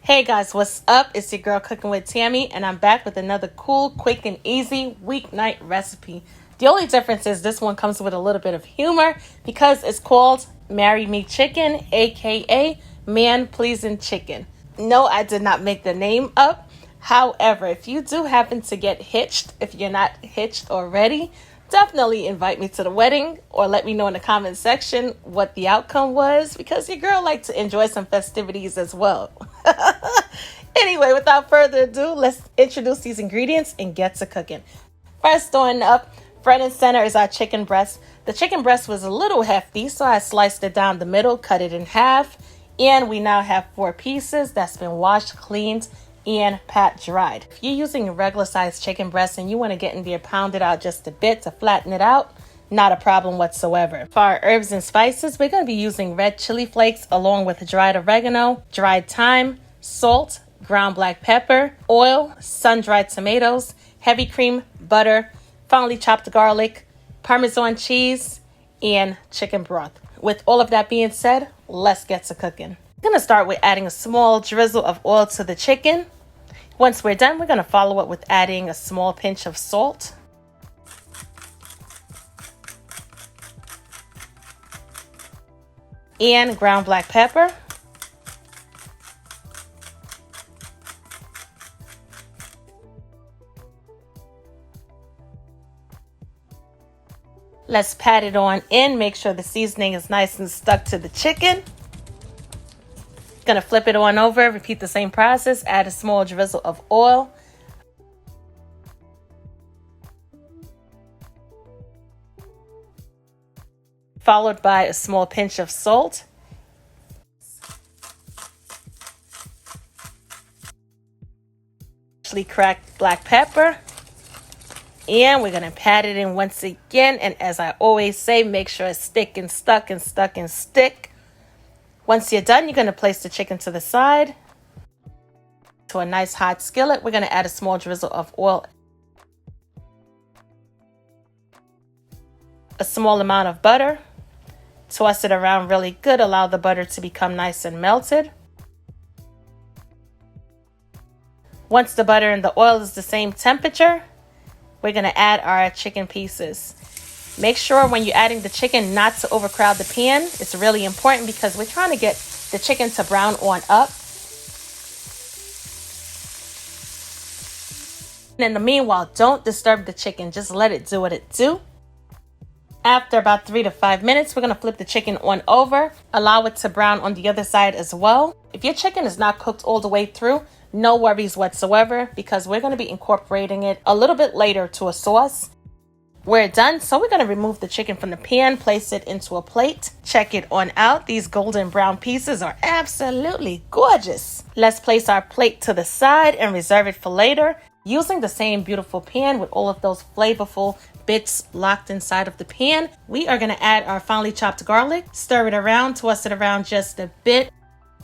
Hey guys, what's up? It's your girl Cooking with Tammy, and I'm back with another cool, quick, and easy weeknight recipe. The only difference is this one comes with a little bit of humor because it's called Marry Me Chicken, aka Man Pleasing Chicken. No, I did not make the name up. However, if you do happen to get hitched, if you're not hitched already, definitely invite me to the wedding or let me know in the comment section what the outcome was because your girl likes to enjoy some festivities as well. Anyway, without further ado, let's introduce these ingredients and get to cooking. First on up, front and center is our chicken breast. The chicken breast was a little hefty, so I sliced it down the middle, cut it in half, and we now have 4 pieces that's been washed, cleaned, and pat dried. If you're using a regular sized chicken breast and you want to get in there, pound it out just a bit to flatten it out, not a problem whatsoever. For our herbs and spices, we're going to be using red chili flakes along with dried oregano, dried thyme, salt, ground black pepper, oil, sun-dried tomatoes, heavy cream, butter, finely chopped garlic, parmesan cheese, and chicken broth. With all of that being said, let's get to cooking. I'm going to start with adding a small drizzle of oil to the chicken. Once we're done, we're going to follow up with adding a small pinch of salt. And ground black pepper. Let's pat it on in. Make sure the seasoning is nice and stuck to the chicken. Gonna flip it on over, repeat the same process, add a small drizzle of oil. Followed by a small pinch of salt. Cracked black pepper. And we're gonna pat it in once again. And as I always say, make sure it's stick and stuck and stuck and stick. Once you're done, you're going to place the chicken to the side. To a nice hot skillet, we're going to add a small drizzle of oil. A small amount of butter. Toss it around really good. Allow the butter to become nice and melted. Once the butter and the oil is the same temperature, we're going to add our chicken pieces. Make sure when you're adding the chicken not to overcrowd the pan. It's really important because we're trying to get the chicken to brown on up. And in the meanwhile, don't disturb the chicken. Just let it do what it do. After about 3 to 5 minutes, we're going to flip the chicken on over. Allow it to brown on the other side as well. If your chicken is not cooked all the way through, no worries whatsoever because we're going to be incorporating it a little bit later to a sauce. We're done, so we're going to remove the chicken from the pan, place it into a plate. Check it on out. These golden brown pieces are absolutely gorgeous. Let's place our plate to the side and reserve it for later. Using the same beautiful pan with all of those flavorful bits locked inside of the pan, we are going to add our finely chopped garlic. Stir it around, toss it around just a bit.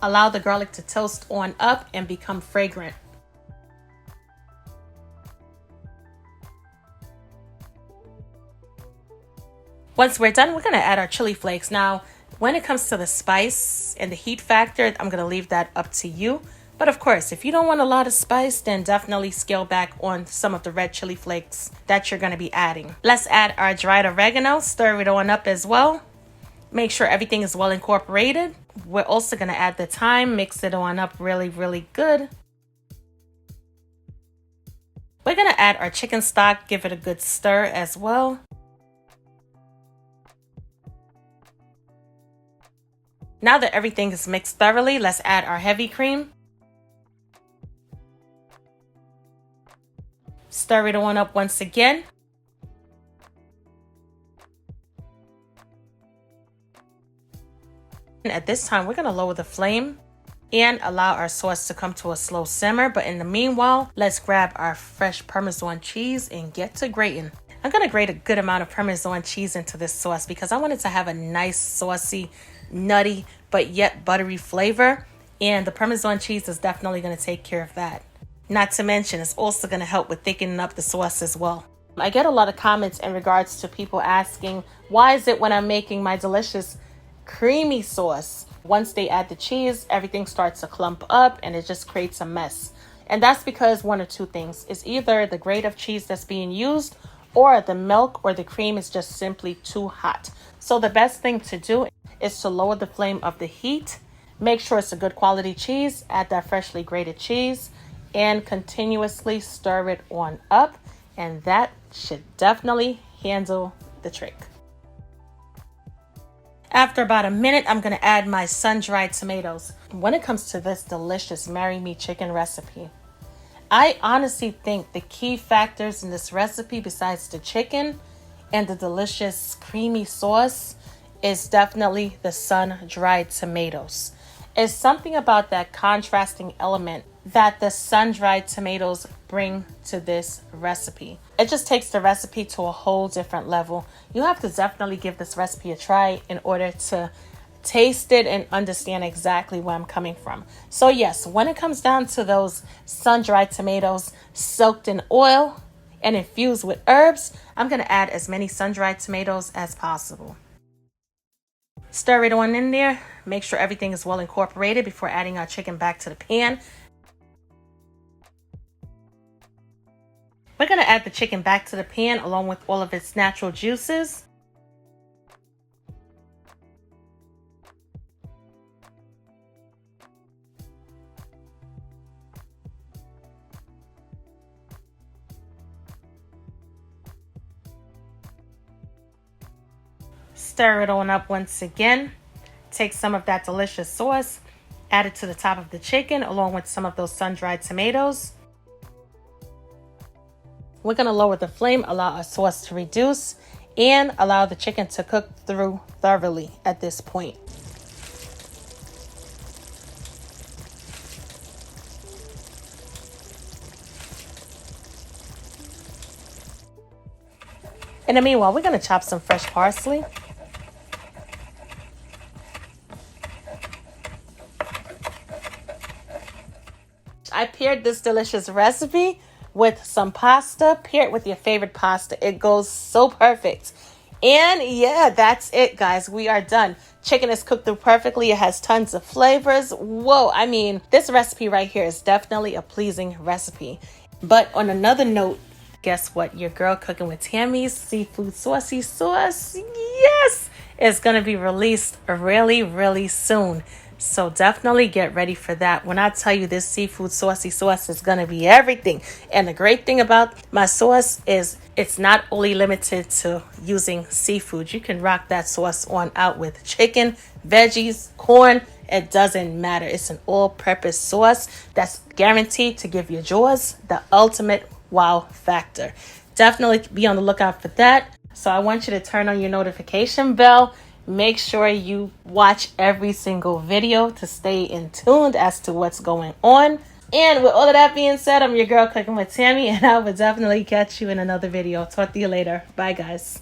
Allow the garlic to toast on up and become fragrant. Once we're done, we're going to add our chili flakes. Now, when it comes to the spice and the heat factor, I'm going to leave that up to you. But of course, if you don't want a lot of spice, then definitely scale back on some of the red chili flakes that you're going to be adding. Let's add our dried oregano, stir it on up as well. Make sure everything is well incorporated. We're also going to add the thyme, mix it on up really, really good. We're going to add our chicken stock, give it a good stir as well. Now that everything is mixed thoroughly, let's add our heavy cream. Stir it on up once again. And at this time, we're going to lower the flame and allow our sauce to come to a slow simmer. But in the meanwhile, let's grab our fresh Parmesan cheese and get to grating. I'm going to grate a good amount of Parmesan cheese into this sauce because I want it to have a nice, saucy, nutty, but yet buttery flavor. And the Parmesan cheese is definitely going to take care of that. Not to mention, it's also going to help with thickening up the sauce as well. I get a lot of comments in regards to people asking, why is it when I'm making my delicious creamy sauce, Once they add the cheese, everything starts to clump up and it just creates a mess. And that's because one or two things. It's either the grade of cheese that's being used or the milk or the cream is just simply too hot. So the best thing to do is to lower the flame of the heat. Make sure it's a good quality cheese. Add that freshly grated cheese and continuously stir it on up. And that should definitely handle the trick. After about a minute, I'm going to add my sun-dried tomatoes. When it comes to this delicious Marry Me chicken recipe, I honestly think the key factors in this recipe, besides the chicken and the delicious creamy sauce, is definitely the sun-dried tomatoes. It's something about that contrasting element that the sun-dried tomatoes bring to this recipe. It just takes the recipe to a whole different level. You have to definitely give this recipe a try in order to taste it and understand exactly where I'm coming from. So yes, when it comes down to those sun-dried tomatoes soaked in oil and infused with herbs, I'm going to add as many sun-dried tomatoes as possible. Stir it on in there. Make sure everything is well incorporated before adding our chicken back to the pan. We're going to add the chicken back to the pan along with all of its natural juices. Stir it on up once again. Take some of that delicious sauce, add it to the top of the chicken along with some of those sun-dried tomatoes. We're going to lower the flame, allow our sauce to reduce, and allow the chicken to cook through thoroughly at this point. In the meanwhile, we're going to chop some fresh parsley. I paired this delicious recipe with some pasta. Pair it with your favorite pasta. It goes so perfect. And yeah, that's it, guys. We are done. Chicken is cooked through perfectly. It has tons of flavors. Whoa, I mean, this recipe right here is definitely a pleasing recipe. But on another note, guess what? Your girl cooking with Tammy's seafood saucy sauce, yes, is going to be released really, really soon. So definitely get ready for that. When I tell you this seafood saucy sauce is going to be everything. And the great thing about my sauce is it's not only limited to using seafood. You can rock that sauce on out with chicken, veggies, corn. It doesn't matter. It's an all-purpose sauce that's guaranteed to give your jaws the ultimate wow factor. Definitely be on the lookout for that. So I want you to turn on your notification bell. Make sure you watch every single video to stay in tuned as to what's going on. And with all of that being said, I'm your girl cooking with Tammy, and I will definitely catch you in another video. Talk to you later. Bye, guys.